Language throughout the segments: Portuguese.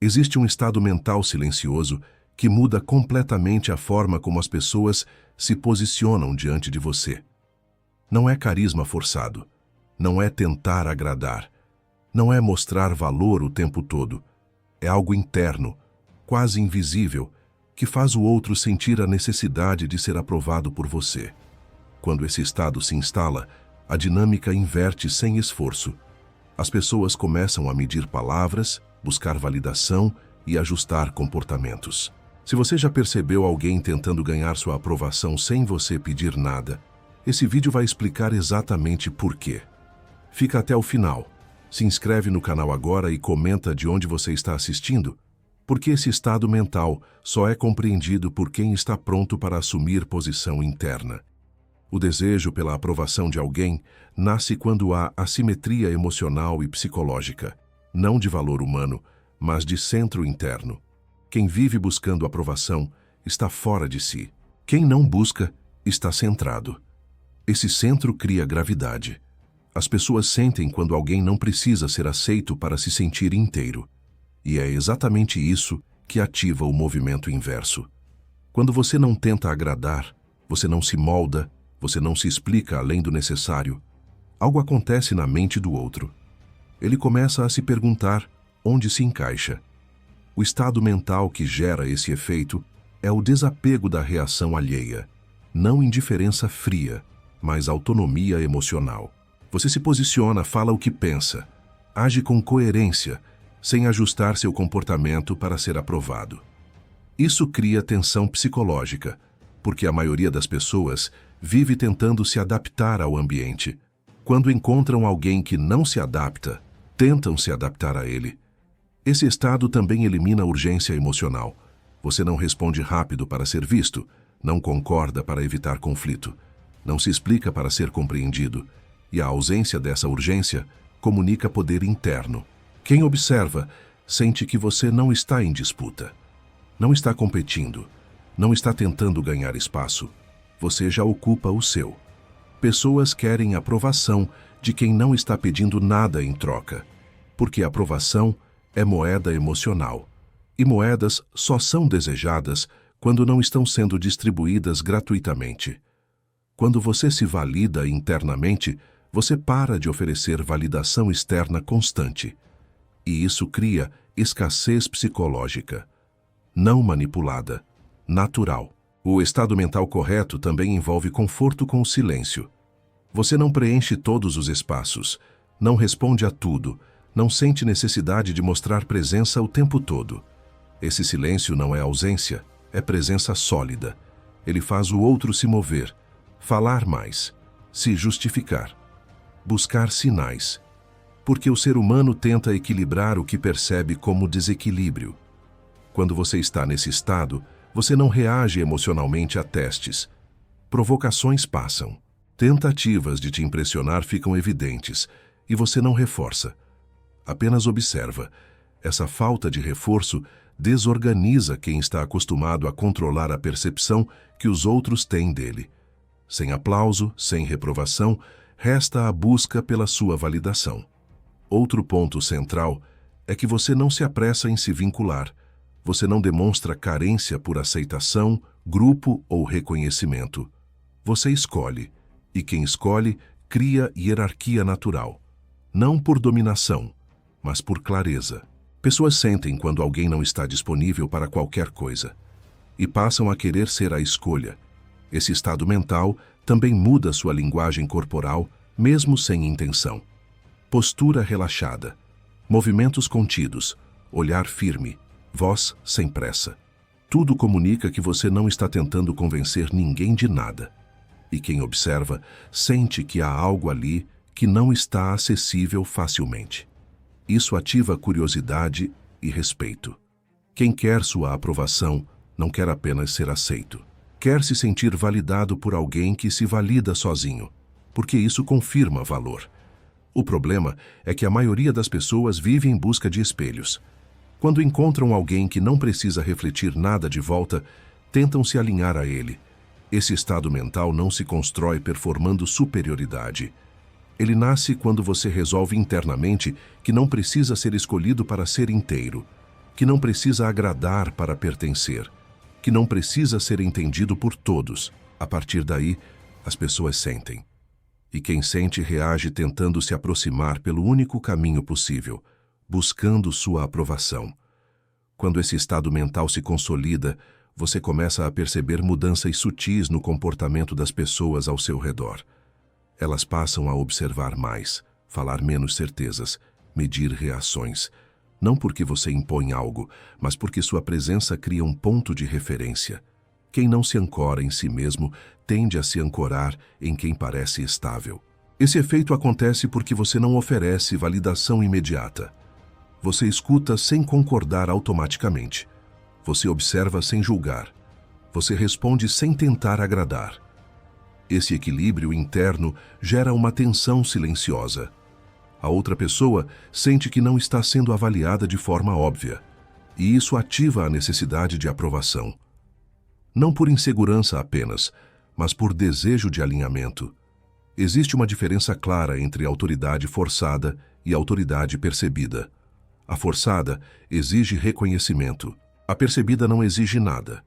Existe um estado mental silencioso que muda completamente a forma como as pessoas se posicionam diante de você. Não é carisma forçado, não é tentar agradar, não é mostrar valor o tempo todo. É algo interno, quase invisível, que faz o outro sentir a necessidade de ser aprovado por você. Quando esse estado se instala, a dinâmica inverte sem esforço. As pessoas começam a medir palavras, buscar validação e ajustar comportamentos. Se você já percebeu alguém tentando ganhar sua aprovação sem você pedir nada, esse vídeo vai explicar exatamente por quê. Fica até o final. Se inscreve no canal agora e comenta de onde você está assistindo, porque esse estado mental só é compreendido por quem está pronto para assumir posição interna. O desejo pela aprovação de alguém nasce quando há assimetria emocional e psicológica, não de valor humano, mas de centro interno. Quem vive buscando aprovação está fora de si. Quem não busca está centrado. Esse centro cria gravidade. As pessoas sentem quando alguém não precisa ser aceito para se sentir inteiro. E é exatamente isso que ativa o movimento inverso. Quando você não tenta agradar, você não se molda, você não se explica além do necessário, algo acontece na mente do outro. Ele começa a se perguntar onde se encaixa. O estado mental que gera esse efeito é o desapego da reação alheia, não indiferença fria, mas autonomia emocional. Você se posiciona, fala o que pensa, age com coerência, sem ajustar seu comportamento para ser aprovado. Isso cria tensão psicológica, porque a maioria das pessoas vive tentando se adaptar ao ambiente. Quando encontram alguém que não se adapta, tentam se adaptar a ele. Esse estado também elimina a urgência emocional. Você não responde rápido para ser visto, não concorda para evitar conflito, não se explica para ser compreendido, e a ausência dessa urgência comunica poder interno. Quem observa sente que você não está em disputa, não está competindo, não está tentando ganhar espaço. Você já ocupa o seu. Pessoas querem aprovação de quem não está pedindo nada em troca, porque a aprovação é moeda emocional, e moedas só são desejadas quando não estão sendo distribuídas gratuitamente. Quando você se valida internamente, você para de oferecer validação externa constante. E isso cria escassez psicológica, não manipulada, natural. O estado mental correto também envolve conforto com o silêncio. Você não preenche todos os espaços, não responde a tudo, não sente necessidade de mostrar presença o tempo todo. Esse silêncio não é ausência, é presença sólida. Ele faz o outro se mover, falar mais, se justificar, buscar sinais. Porque o ser humano tenta equilibrar o que percebe como desequilíbrio. Quando você está nesse estado, você não reage emocionalmente a testes. Provocações passam. Tentativas de te impressionar ficam evidentes e você não reforça. Apenas observa. Essa falta de reforço desorganiza quem está acostumado a controlar a percepção que os outros têm dele. Sem aplauso, sem reprovação, resta a busca pela sua validação. Outro ponto central é que você não se apressa em se vincular. Você não demonstra carência por aceitação, grupo ou reconhecimento. Você escolhe, e quem escolhe cria hierarquia natural. Não por dominação, mas por clareza. Pessoas sentem quando alguém não está disponível para qualquer coisa, e passam a querer ser a escolha. Esse estado mental também muda sua linguagem corporal, mesmo sem intenção. Postura relaxada, movimentos contidos, olhar firme, voz sem pressa. Tudo comunica que você não está tentando convencer ninguém de nada. E quem observa sente que há algo ali que não está acessível facilmente. Isso ativa curiosidade e respeito. Quem quer sua aprovação não quer apenas ser aceito. Quer se sentir validado por alguém que se valida sozinho, porque isso confirma valor. O problema é que a maioria das pessoas vive em busca de espelhos. Quando encontram alguém que não precisa refletir nada de volta, tentam se alinhar a ele. Esse estado mental não se constrói performando superioridade. Ele nasce quando você resolve internamente que não precisa ser escolhido para ser inteiro. que não precisa agradar para pertencer, que não precisa ser entendido por todos. A partir daí, as pessoas sentem. E quem sente reage tentando se aproximar pelo único caminho possível, buscando sua aprovação. Quando esse estado mental se consolida, você começa a perceber mudanças sutis no comportamento das pessoas ao seu redor. Elas passam a observar mais, falar menos certezas, medir reações. Não porque você impõe algo, mas porque sua presença cria um ponto de referência. Quem não se ancora em si mesmo tende a se ancorar em quem parece estável. Esse efeito acontece porque você não oferece validação imediata. Você escuta sem concordar automaticamente. Você observa sem julgar. Você responde sem tentar agradar. Esse equilíbrio interno gera uma tensão silenciosa. A outra pessoa sente que não está sendo avaliada de forma óbvia, e isso ativa a necessidade de aprovação. Não por insegurança apenas, mas por desejo de alinhamento. Existe uma diferença clara entre autoridade forçada e autoridade percebida. A forçada exige reconhecimento. A percebida não exige nada.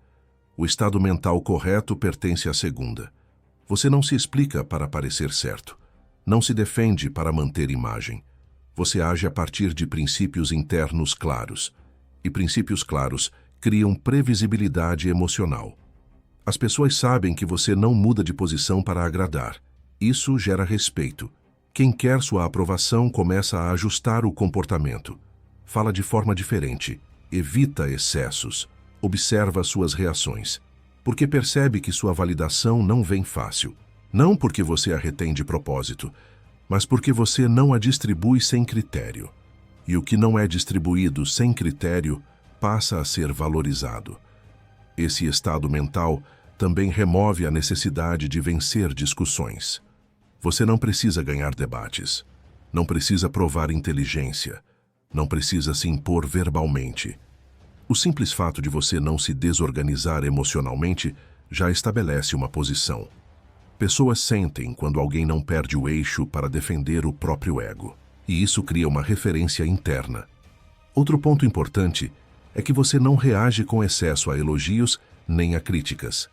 O estado mental correto pertence à segunda. Você não se explica para parecer certo. Não se defende para manter imagem. Você age a partir de princípios internos claros. E princípios claros criam previsibilidade emocional. As pessoas sabem que você não muda de posição para agradar. Isso gera respeito. Quem quer sua aprovação começa a ajustar o comportamento. Fala de forma diferente. Evita excessos, observa suas reações, porque percebe que sua validação não vem fácil. Não porque você a retém de propósito, mas porque você não a distribui sem critério. E o que não é distribuído sem critério passa a ser valorizado. Esse estado mental também remove a necessidade de vencer discussões. Você não precisa ganhar debates, não precisa provar inteligência, não precisa se impor verbalmente. O simples fato de você não se desorganizar emocionalmente já estabelece uma posição. Pessoas sentem quando alguém não perde o eixo para defender o próprio ego, e isso cria uma referência interna. Outro ponto importante é que você não reage com excesso a elogios nem a críticas.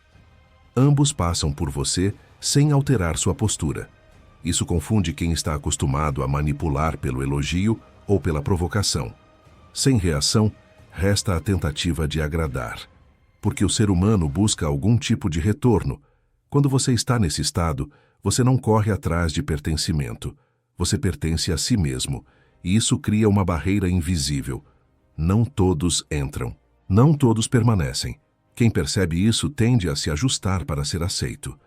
Ambos passam por você sem alterar sua postura. Isso confunde quem está acostumado a manipular pelo elogio ou pela provocação. Sem reação, resta a tentativa de agradar. Porque o ser humano busca algum tipo de retorno. Quando você está nesse estado, você não corre atrás de pertencimento. Você pertence a si mesmo, e isso cria uma barreira invisível. Não todos entram. Não todos permanecem. Quem percebe isso tende a se ajustar para ser aceito.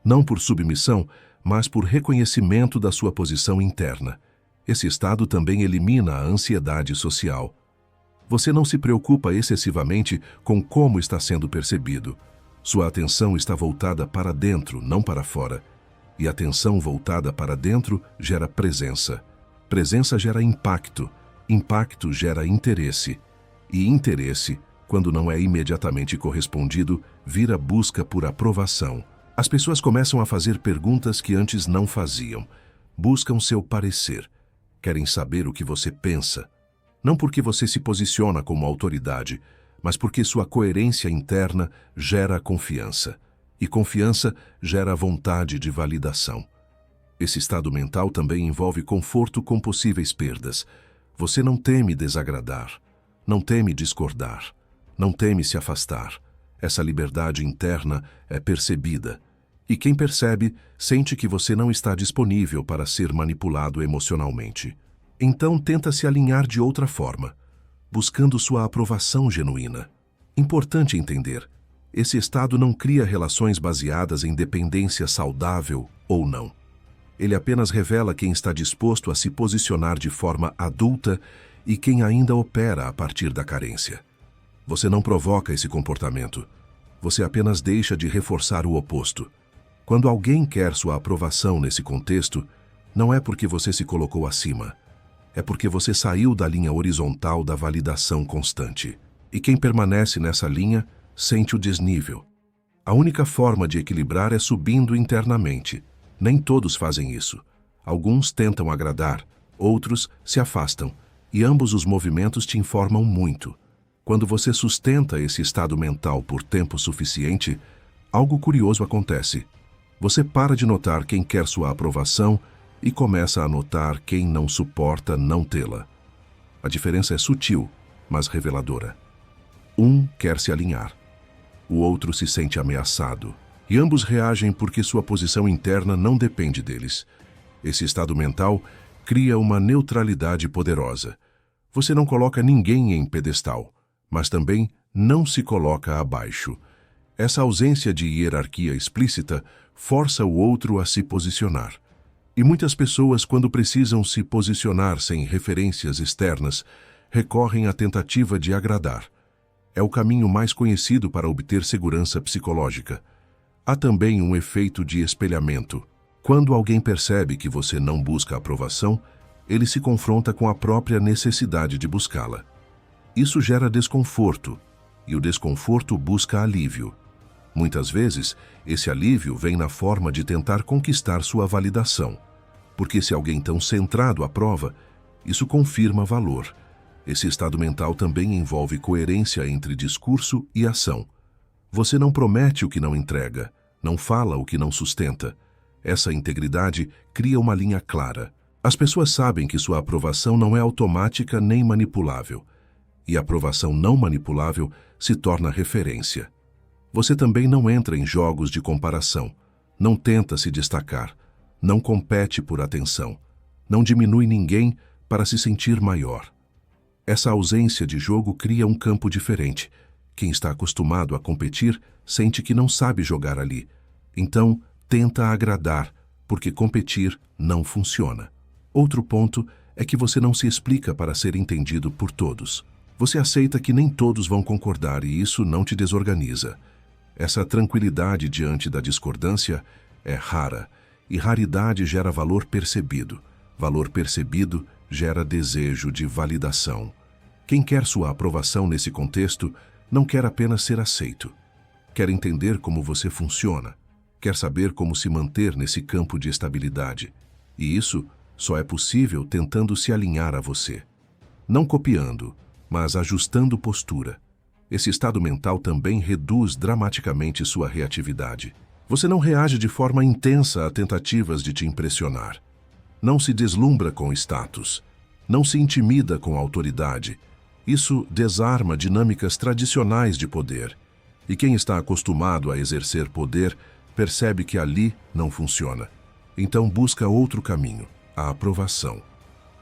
Não por submissão, mas por reconhecimento da sua posição interna. Esse estado também elimina a ansiedade social. Você não se preocupa excessivamente com como está sendo percebido. Sua atenção está voltada para dentro, não para fora. E a atenção voltada para dentro gera presença. Presença gera impacto. Impacto gera interesse. E interesse, quando não é imediatamente correspondido, vira busca por aprovação. As pessoas começam a fazer perguntas que antes não faziam. Buscam seu parecer. Querem saber o que você pensa. Não porque você se posiciona como autoridade, mas porque sua coerência interna gera confiança. E confiança gera vontade de validação. Esse estado mental também envolve conforto com possíveis perdas. Você não teme desagradar, não teme discordar, não teme se afastar. Essa liberdade interna é percebida. E quem percebe, sente que você não está disponível para ser manipulado emocionalmente. Então tenta se alinhar de outra forma, buscando sua aprovação genuína. Importante entender, esse estado não cria relações baseadas em dependência saudável ou não. Ele apenas revela quem está disposto a se posicionar de forma adulta e quem ainda opera a partir da carência. Você não provoca esse comportamento. Você apenas deixa de reforçar o oposto. Quando alguém quer sua aprovação nesse contexto, não é porque você se colocou acima. É porque você saiu da linha horizontal da validação constante. E quem permanece nessa linha sente o desnível. A única forma de equilibrar é subindo internamente. Nem todos fazem isso. Alguns tentam agradar, outros se afastam, e ambos os movimentos te informam muito. Quando você sustenta esse estado mental por tempo suficiente, algo curioso acontece. Você para de notar quem quer sua aprovação e começa a notar quem não suporta não tê-la. A diferença é sutil, mas reveladora. Um quer se alinhar. O outro se sente ameaçado. E ambos reagem porque sua posição interna não depende deles. Esse estado mental cria uma neutralidade poderosa. Você não coloca ninguém em pedestal, mas também não se coloca abaixo. Essa ausência de hierarquia explícita força o outro a se posicionar. E muitas pessoas, quando precisam se posicionar sem referências externas, recorrem à tentativa de agradar. É o caminho mais conhecido para obter segurança psicológica. Há também um efeito de espelhamento. Quando alguém percebe que você não busca aprovação, ele se confronta com a própria necessidade de buscá-la. Isso gera desconforto, e o desconforto busca alívio. Muitas vezes, esse alívio vem na forma de tentar conquistar sua validação. Porque se alguém tão centrado aprova, isso confirma valor. Esse estado mental também envolve coerência entre discurso e ação. Você não promete o que não entrega, não fala o que não sustenta. Essa integridade cria uma linha clara. As pessoas sabem que sua aprovação não é automática nem manipulável. E a aprovação não manipulável se torna referência. Você também não entra em jogos de comparação, não tenta se destacar, não compete por atenção, não diminui ninguém para se sentir maior. Essa ausência de jogo cria um campo diferente. Quem está acostumado a competir sente que não sabe jogar ali. Então, tenta agradar, porque competir não funciona. Outro ponto é que você não se explica para ser entendido por todos. Você aceita que nem todos vão concordar e isso não te desorganiza. Essa tranquilidade diante da discordância é rara, e raridade gera valor percebido. Valor percebido gera desejo de validação. Quem quer sua aprovação nesse contexto não quer apenas ser aceito. Quer entender como você funciona. Quer saber como se manter nesse campo de estabilidade. E isso só é possível tentando se alinhar a você. Não copiando, mas ajustando postura. Esse estado mental também reduz dramaticamente sua reatividade. Você não reage de forma intensa a tentativas de te impressionar. Não se deslumbra com status. Não se intimida com autoridade. Isso desarma dinâmicas tradicionais de poder. E quem está acostumado a exercer poder percebe que ali não funciona. Então busca outro caminho, a aprovação.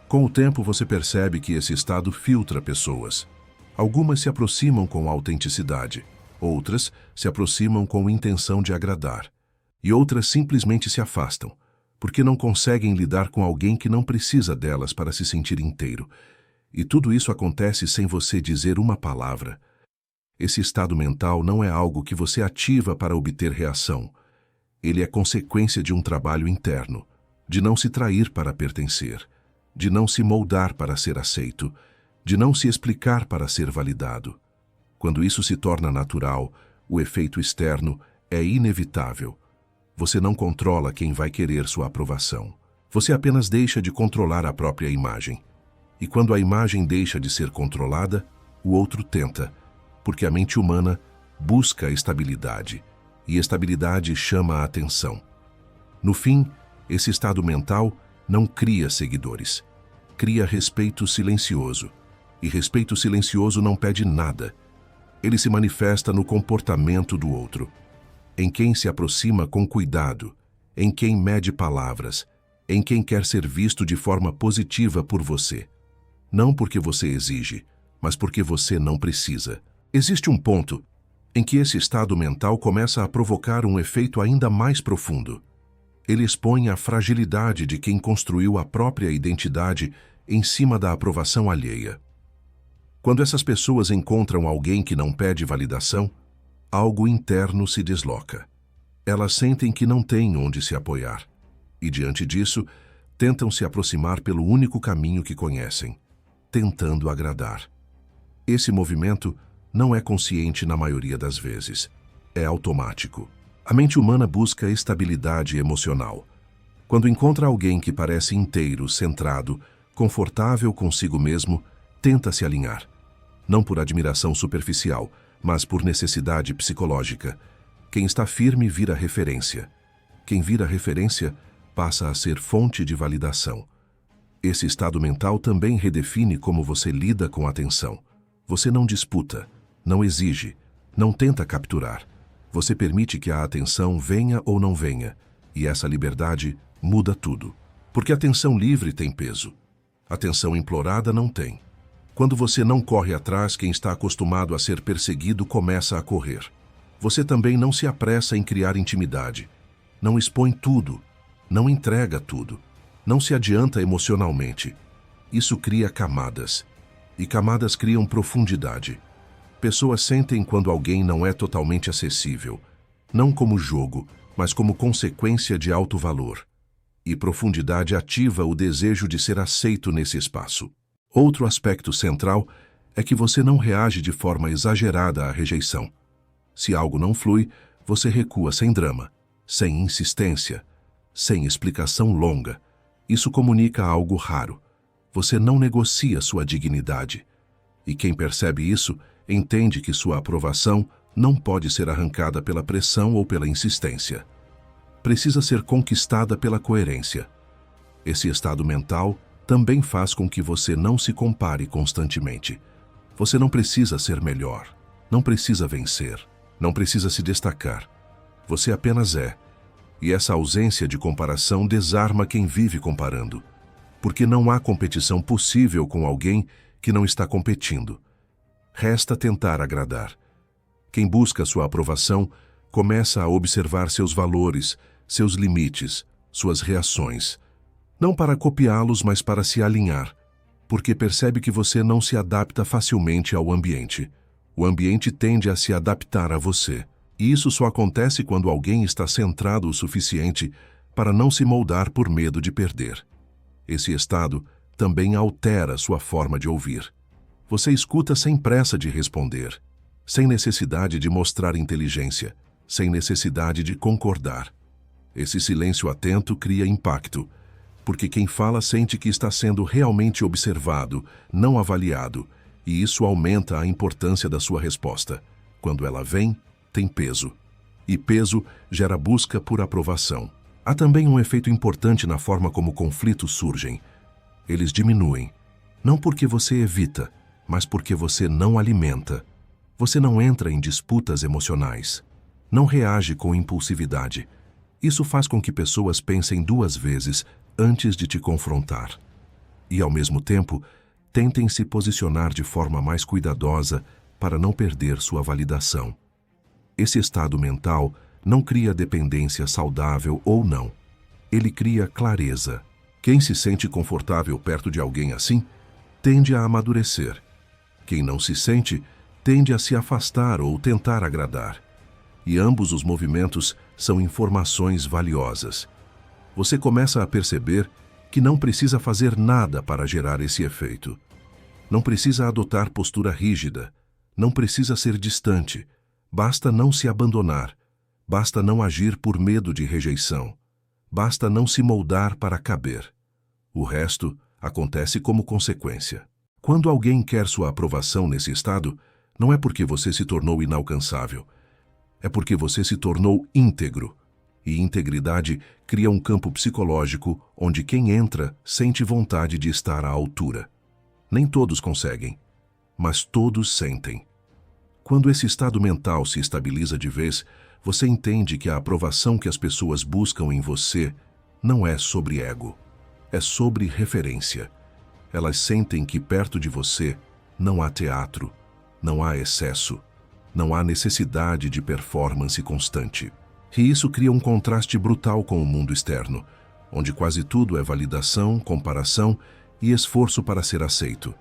Com o tempo você percebe que esse estado filtra pessoas. Algumas se aproximam com autenticidade, outras se aproximam com intenção de agradar, e outras simplesmente se afastam, porque não conseguem lidar com alguém que não precisa delas para se sentir inteiro. E tudo isso acontece sem você dizer uma palavra. Esse estado mental não é algo que você ativa para obter reação. Ele é consequência de um trabalho interno, de não se trair para pertencer, de não se moldar para ser aceito, de não se explicar para ser validado. Quando isso se torna natural, o efeito externo é inevitável. Você não controla quem vai querer sua aprovação. Você apenas deixa de controlar a própria imagem. E quando a imagem deixa de ser controlada, o outro tenta, porque a mente humana busca a estabilidade, e estabilidade chama a atenção. No fim, esse estado mental não cria seguidores, cria respeito silencioso. E respeito silencioso não pede nada. Ele se manifesta no comportamento do outro, em quem se aproxima com cuidado, em quem mede palavras, em quem quer ser visto de forma positiva por você. Não porque você exige, mas porque você não precisa. Existe um ponto em que esse estado mental começa a provocar um efeito ainda mais profundo. Ele expõe a fragilidade de quem construiu a própria identidade em cima da aprovação alheia. Quando essas pessoas encontram alguém que não pede validação, algo interno se desloca. Elas sentem que não têm onde se apoiar. E, diante disso, tentam se aproximar pelo único caminho que conhecem, tentando agradar. Esse movimento não é consciente na maioria das vezes. É automático. A mente humana busca estabilidade emocional. Quando encontra alguém que parece inteiro, centrado, confortável consigo mesmo, tenta se alinhar. não por admiração superficial, mas por necessidade psicológica. Quem está firme vira referência. Quem vira referência passa a ser fonte de validação. Esse estado mental também redefine como você lida com a atenção. Você não disputa, não exige, não tenta capturar. Você permite que a atenção venha ou não venha, e essa liberdade muda tudo. Porque a atenção livre tem peso. A atenção implorada não tem. Quando você não corre atrás, quem está acostumado a ser perseguido começa a correr. Você também não se apressa em criar intimidade. Não expõe tudo. Não entrega tudo. Não se adianta emocionalmente. Isso cria camadas. E camadas criam profundidade. Pessoas sentem quando alguém não é totalmente acessível. Não como jogo, mas como consequência de alto valor. E profundidade ativa o desejo de ser aceito nesse espaço. Outro aspecto central é que você não reage de forma exagerada à rejeição. Se algo não flui, você recua sem drama, sem insistência, sem explicação longa. Isso comunica algo raro. Você não negocia sua dignidade. E quem percebe isso, entende que sua aprovação não pode ser arrancada pela pressão ou pela insistência. Precisa ser conquistada pela coerência. Esse estado mental também faz com que você não se compare constantemente. Você não precisa ser melhor, não precisa vencer, não precisa se destacar. Você apenas é. E essa ausência de comparação desarma quem vive comparando. Porque não há competição possível com alguém que não está competindo. Resta tentar agradar. Quem busca sua aprovação começa a observar seus valores, seus limites, suas reações. Não para copiá-los, mas para se alinhar. Porque percebe que você não se adapta facilmente ao ambiente. O ambiente tende a se adaptar a você. E isso só acontece quando alguém está centrado o suficiente para não se moldar por medo de perder. Esse estado também altera sua forma de ouvir. Você escuta sem pressa de responder, sem necessidade de mostrar inteligência, sem necessidade de concordar. Esse silêncio atento cria impacto, porque quem fala sente que está sendo realmente observado, não avaliado, e isso aumenta a importância da sua resposta. Quando ela vem, tem peso. E peso gera busca por aprovação. Há também um efeito importante na forma como conflitos surgem. Eles diminuem, não porque você evita, mas porque você não alimenta. Você não entra em disputas emocionais. Não reage com impulsividade. Isso faz com que pessoas pensem duas vezes antes de te confrontar. E, ao mesmo tempo, tentem se posicionar de forma mais cuidadosa para não perder sua validação. Esse estado mental não cria dependência saudável ou não. Ele cria clareza. Quem se sente confortável perto de alguém assim, tende a amadurecer. Quem não se sente, tende a se afastar ou tentar agradar. E ambos os movimentos são informações valiosas. Você começa a perceber que não precisa fazer nada para gerar esse efeito. Não precisa adotar postura rígida. Não precisa ser distante. Basta não se abandonar. Basta não agir por medo de rejeição. Basta não se moldar para caber. O resto acontece como consequência. Quando alguém quer sua aprovação nesse estado, não é porque você se tornou inalcançável. É porque você se tornou íntegro. E integridade cria um campo psicológico onde quem entra sente vontade de estar à altura. Nem todos conseguem, mas todos sentem. Quando esse estado mental se estabiliza de vez, você entende que a aprovação que as pessoas buscam em você não é sobre ego, é sobre referência. Elas sentem que perto de você não há teatro, não há excesso, não há necessidade de performance constante. E isso cria um contraste brutal com o mundo externo, onde quase tudo é validação, comparação e esforço para ser aceito.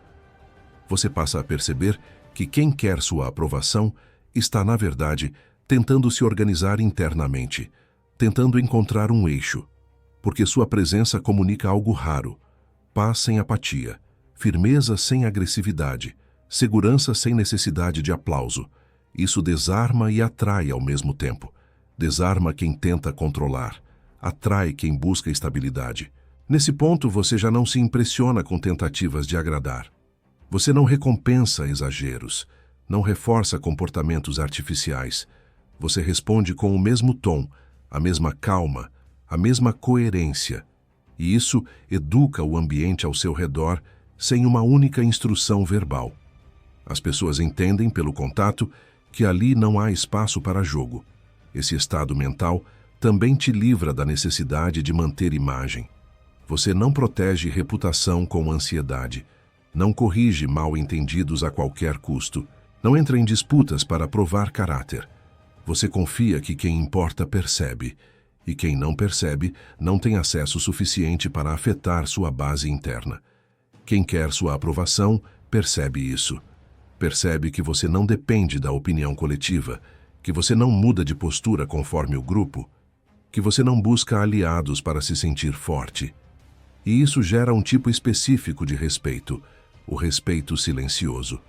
Você passa a perceber que quem quer sua aprovação está, na verdade, tentando se organizar internamente, tentando encontrar um eixo, porque sua presença comunica algo raro: paz sem apatia, firmeza sem agressividade, segurança sem necessidade de aplauso. Isso desarma e atrai ao mesmo tempo. Desarma quem tenta controlar, atrai quem busca estabilidade. Nesse ponto, você já não se impressiona com tentativas de agradar. Você não recompensa exageros, não reforça comportamentos artificiais. Você responde com o mesmo tom, a mesma calma, a mesma coerência. E isso educa o ambiente ao seu redor sem uma única instrução verbal. As pessoas entendem, pelo contato, que ali não há espaço para jogo. Esse estado mental também te livra da necessidade de manter imagem. Você não protege reputação com ansiedade, não corrige mal-entendidos a qualquer custo, não entra em disputas para provar caráter. Você confia que quem importa percebe, e quem não percebe não tem acesso suficiente para afetar sua base interna. Quem quer sua aprovação percebe isso. Percebe que você não depende da opinião coletiva, que você não muda de postura conforme o grupo, que você não busca aliados para se sentir forte. E isso gera um tipo específico de respeito, o respeito silencioso.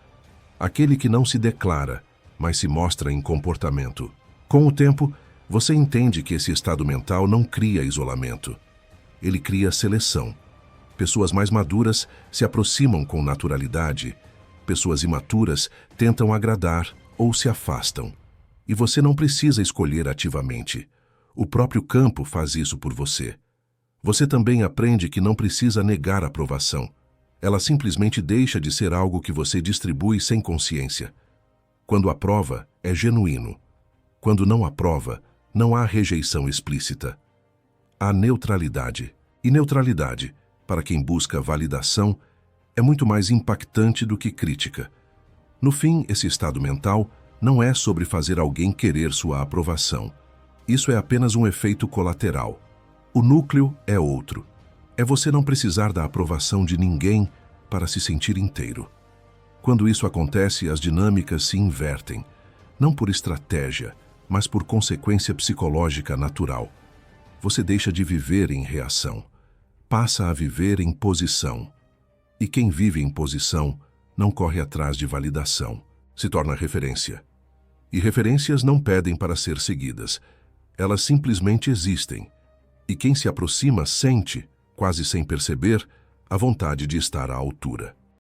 Aquele que não se declara, mas se mostra em comportamento. Com o tempo, você entende que esse estado mental não cria isolamento. Ele cria seleção. Pessoas mais maduras se aproximam com naturalidade. Pessoas imaturas tentam agradar ou se afastam. E você não precisa escolher ativamente. O próprio campo faz isso por você. Você também aprende que não precisa negar aprovação. Ela simplesmente deixa de ser algo que você distribui sem consciência. Quando aprova, é genuíno. Quando não aprova, não há rejeição explícita. Há neutralidade. E neutralidade, para quem busca validação, é muito mais impactante do que crítica. No fim, esse estado mental não é sobre fazer alguém querer sua aprovação. Isso é apenas um efeito colateral. O núcleo é outro. É você não precisar da aprovação de ninguém para se sentir inteiro. Quando isso acontece, as dinâmicas se invertem, não por estratégia, mas por consequência psicológica natural. Você deixa de viver em reação, passa a viver em posição. E quem vive em posição não corre atrás de validação, se torna referência. E referências não pedem para ser seguidas, elas simplesmente existem. E quem se aproxima sente, quase sem perceber, a vontade de estar à altura.